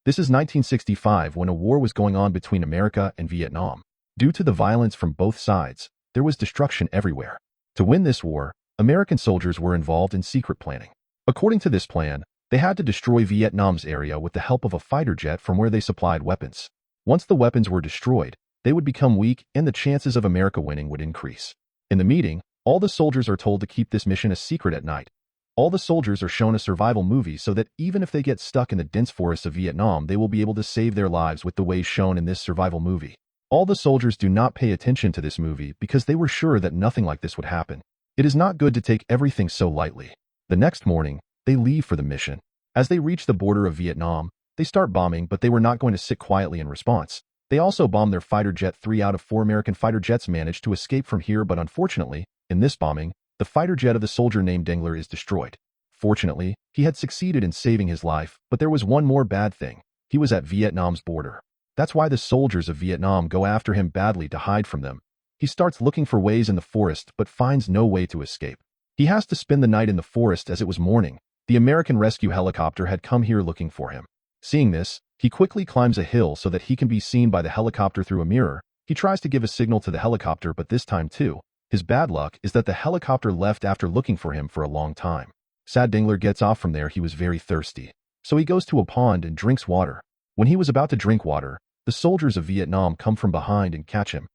This is 1965 when a war was going on between America and Vietnam. Due to the violence from both sides, there was destruction everywhere. To win this war, American soldiers were involved in secret planning. According to this plan, they had to destroy Vietnam's area with the help of a fighter jet from where they supplied weapons. Once the weapons were destroyed, they would become weak and the chances of America winning would increase. In the meeting, all the soldiers are told to keep this mission a secret at night. All the soldiers are shown a survival movie so that even if they get stuck in the dense forests of Vietnam, they will be able to save their lives with the ways shown in this survival movie. All the soldiers do not pay attention to this movie because they were sure that nothing like this would happen. It is not good to take everything so lightly. The next morning, they leave for the mission. As they reach the border of Vietnam, they start bombing, but they were not going to sit quietly in response. They also bombed their fighter jet. 3 out of 4 American fighter jets managed to escape from here, but unfortunately, in this bombing, the fighter jet of the soldier named Dengler is destroyed. Fortunately, he had succeeded in saving his life, but there was one more bad thing. He was at Vietnam's border. That's why the soldiers of Vietnam go after him badly to hide from them. He starts looking for ways in the forest but finds no way to escape. He has to spend the night in the forest as it was morning. The American rescue helicopter had come here looking for him. Seeing this, he quickly climbs a hill so that he can be seen by the helicopter through a mirror. He tries to give a signal to the helicopter, but this time too, his bad luck is that the helicopter left after looking for him for a long time. Sad Dengler gets off from there. He was very thirsty. So he goes to a pond and drinks water. When he was about to drink water, the soldiers of Vietnam come from behind and catch him.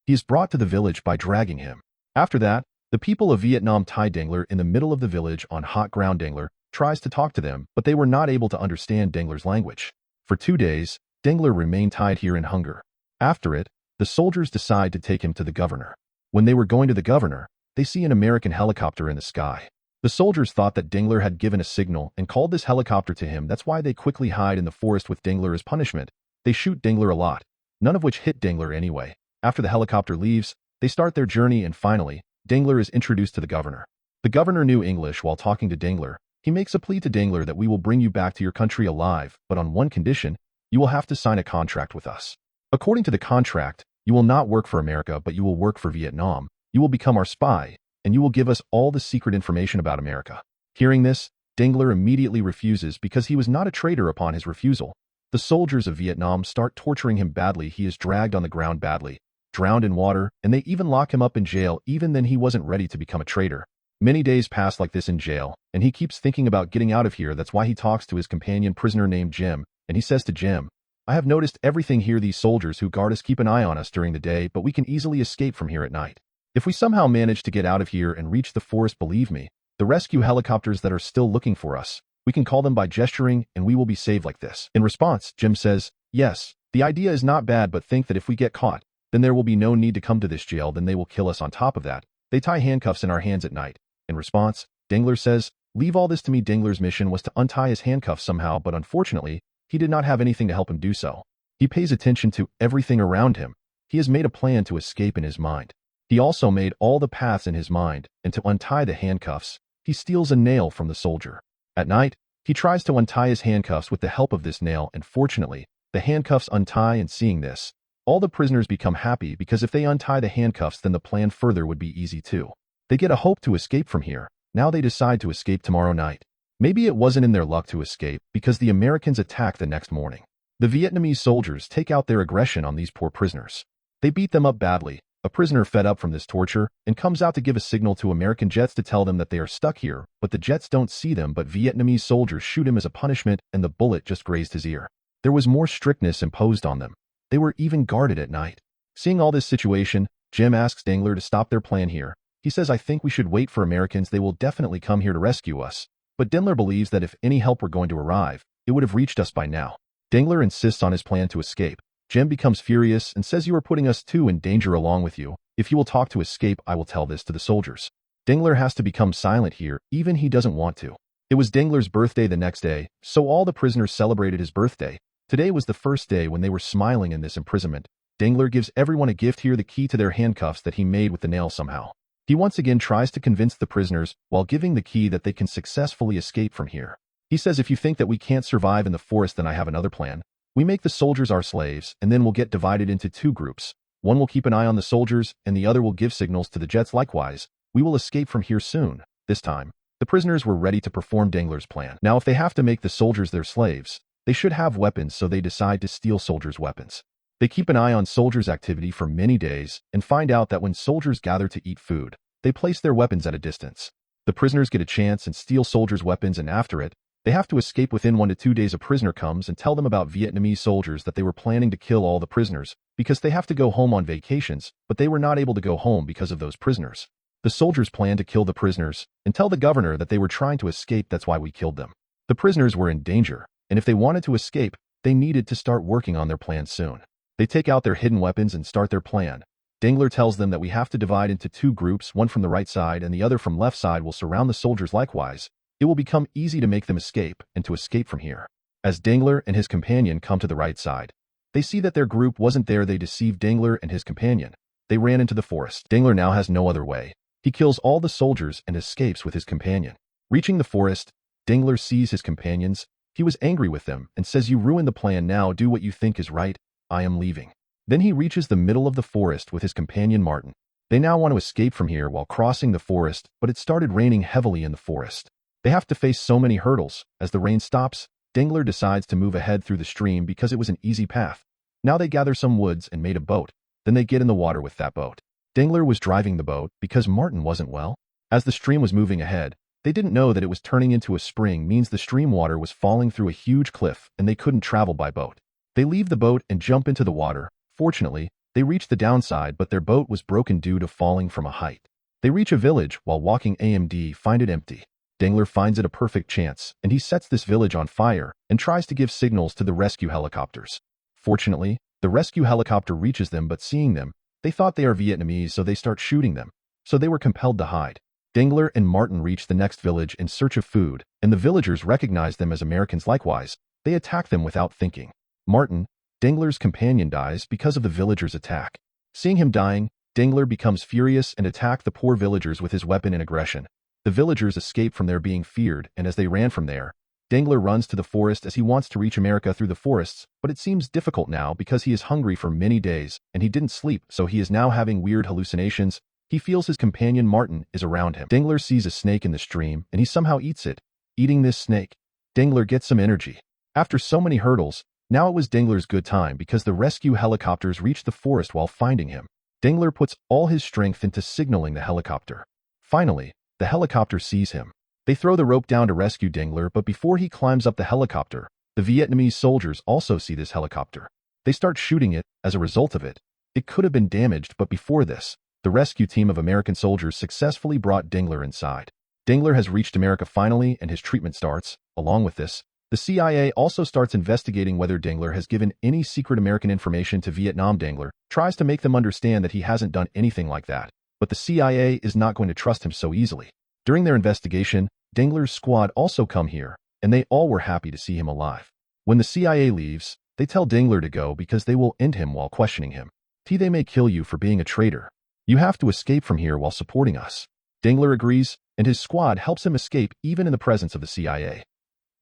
He is brought to the village by dragging him. After that, the people of Vietnam tie Dengler in the middle of the village on hot ground. Dengler tries to talk to them, but they were not able to understand Dengler's language. For 2 days, Dengler remained tied here in hunger. After it, the soldiers decide to take him to the governor. When they were going to the governor, they see an American helicopter in the sky. The soldiers thought that Dengler had given a signal and called this helicopter to him. That's why they quickly hide in the forest with Dengler as punishment. They shoot Dengler a lot, none of which hit Dengler anyway. After the helicopter leaves, they start their journey, and finally, Dengler is introduced to the governor. The governor knew English. While talking to Dengler, he makes a plea to Dengler that we will bring you back to your country alive, but on one condition: you will have to sign a contract with us. According to the contract, you will not work for America, but you will work for Vietnam. You will become our spy, and you will give us all the secret information about America. Hearing this, Dengler immediately refuses because he was not a traitor. Upon his refusal, the soldiers of Vietnam start torturing him badly. He is dragged on the ground badly, drowned in water, and they even lock him up in jail. Even then, he wasn't ready to become a traitor. Many days pass like this in jail, and he keeps thinking about getting out of here. That's why he talks to his companion prisoner named Jim, and he says to Jim, I have noticed everything here. These soldiers who guard us keep an eye on us during the day, but we can easily escape from here at night. If we somehow manage to get out of here and reach the forest, believe me, the rescue helicopters that are still looking for us, we can call them by gesturing and we will be saved like this. In response, Jim says, yes, the idea is not bad, but think that if we get caught, then there will be no need to come to this jail. Then they will kill us. On top of that, they tie handcuffs in our hands at night. In response, Dengler says, leave all this to me. Dengler's mission was to untie his handcuffs somehow, but unfortunately, he did not have anything to help him do so. He pays attention to everything around him. He has made a plan to escape in his mind. He also made all the paths in his mind, and to untie the handcuffs, he steals a nail from the soldier. At night, he tries to untie his handcuffs with the help of this nail, and fortunately, the handcuffs untie. And seeing this, all the prisoners become happy because if they untie the handcuffs, then the plan further would be easy too. They get a hope to escape from here. Now they decide to escape tomorrow night. Maybe it wasn't in their luck to escape because the Americans attack the next morning. The Vietnamese soldiers take out their aggression on these poor prisoners. They beat them up badly. A prisoner fed up from this torture and comes out to give a signal to American jets to tell them that they are stuck here, but the jets don't see them, but Vietnamese soldiers shoot him as a punishment, and the bullet just grazed his ear. There was more strictness imposed on them. They were even guarded at night. Seeing all this situation, Jim asks Dengler to stop their plan here. He says, I think we should wait for Americans. They will definitely come here to rescue us. But Dengler believes that if any help were going to arrive, it would have reached us by now. Dengler insists on his plan to escape. Jim becomes furious and says, you are putting us too in danger along with you. If you will talk to escape, I will tell this to the soldiers. Dengler has to become silent here, even he doesn't want to. It was Dengler's birthday the next day, so all the prisoners celebrated his birthday. Today was the first day when they were smiling in this imprisonment. Dengler gives everyone a gift here, the key to their handcuffs that he made with the nail somehow. He once again tries to convince the prisoners, while giving the key, that they can successfully escape from here. He says, if you think that we can't survive in the forest, then I have another plan. We make the soldiers our slaves, and then we'll get divided into 2 groups. One will keep an eye on the soldiers, and the other will give signals to the jets. Likewise, we will escape from here soon. This time, the prisoners were ready to perform Dengler's plan. Now, if they have to make the soldiers their slaves, They should have weapons, so they decide to steal soldiers' weapons. They keep an eye on soldiers' activity for many days and find out that when soldiers gather to eat food, they place their weapons at a distance. The prisoners get a chance and steal soldiers' weapons, and after it, they have to escape. Within 1 to 2 days, a prisoner comes and tell them about Vietnamese soldiers that they were planning to kill all the prisoners because they have to go home on vacations, but they were not able to go home because of those prisoners. The soldiers plan to kill the prisoners and tell the governor that they were trying to escape, that's why we killed them. The prisoners were in danger, and if they wanted to escape, they needed to start working on their plan soon. They take out their hidden weapons and start their plan. Dengler tells them that we have to divide into 2 groups, one from the right side and the other from left side. Will surround the soldiers. Likewise, it will become easy to make them escape and to escape from here. As Dengler and his companion come to the right side, they see that their group wasn't there. They deceive Dengler and his companion. They ran into the forest. Dengler now has no other way. He kills all the soldiers and escapes with his companion. Reaching the forest, Dengler sees his companions. He was angry with them and says, "You ruined the plan. Now do what you think is right. I am leaving." Then he reaches the middle of the forest with his companion Martin. They now want to escape from here while crossing the forest, but it started raining heavily in the forest. They have to face so many hurdles. As the rain stops, Dengler decides to move ahead through the stream because it was an easy path. Now they gather some woods and made a boat. Then they get in the water with that boat. Dengler was driving the boat because Martin wasn't well. As the stream was moving ahead, they didn't know that it was turning into a spring, means the stream water was falling through a huge cliff and they couldn't travel by boat. They leave the boat and jump into the water. Fortunately, they reach the downside, but their boat was broken due to falling from a height. They reach a village. While walking, AMD find it empty. Dengler finds it a perfect chance, and he sets this village on fire and tries to give signals to the rescue helicopters. Fortunately, the rescue helicopter reaches them, but seeing them, they thought they are Vietnamese, so they start shooting them. So they were compelled to hide. Dengler and Martin reach the next village in search of food, and the villagers recognize them as Americans. Likewise, they attack them without thinking. Martin, Dengler's companion, dies because of the villagers' attack. Seeing him dying, Dengler becomes furious and attacks the poor villagers with his weapon in aggression. The villagers escape from there being feared, and as they ran from there, Dengler runs to the forest as he wants to reach America through the forests, but it seems difficult now because he is hungry for many days and he didn't sleep, so he is now having weird hallucinations. He feels his companion Martin is around him. Dengler sees a snake in the stream and he somehow eats it. Eating this snake, Dengler gets some energy. After so many hurdles, now it was Dengler's good time because the rescue helicopters reached the forest while finding him. Dengler puts all his strength into signaling the helicopter. Finally, the helicopter sees him. They throw the rope down to rescue Dengler, but before he climbs up the helicopter, the Vietnamese soldiers also see this helicopter. They start shooting it. As a result of it, it could have been damaged, but before this, the rescue team of American soldiers successfully brought Dengler inside. Dengler has reached America finally, and his treatment starts. Along with this, the CIA also starts investigating whether Dengler has given any secret American information to Vietnam. Dengler tries to make them understand that he hasn't done anything like that, but the CIA is not going to trust him so easily. During their investigation, Dengler's squad also come here, and they all were happy to see him alive. When the CIA leaves, they tell Dengler to go because they will end him while questioning him. They may kill you for being a traitor. You have to escape from here while supporting us. Dengler agrees, and his squad helps him escape even in the presence of the CIA.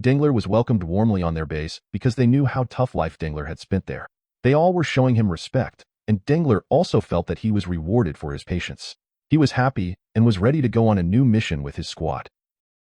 Dengler was welcomed warmly on their base because they knew how tough life Dengler had spent there. They all were showing him respect, and Dengler also felt that he was rewarded for his patience. He was happy and was ready to go on a new mission with his squad.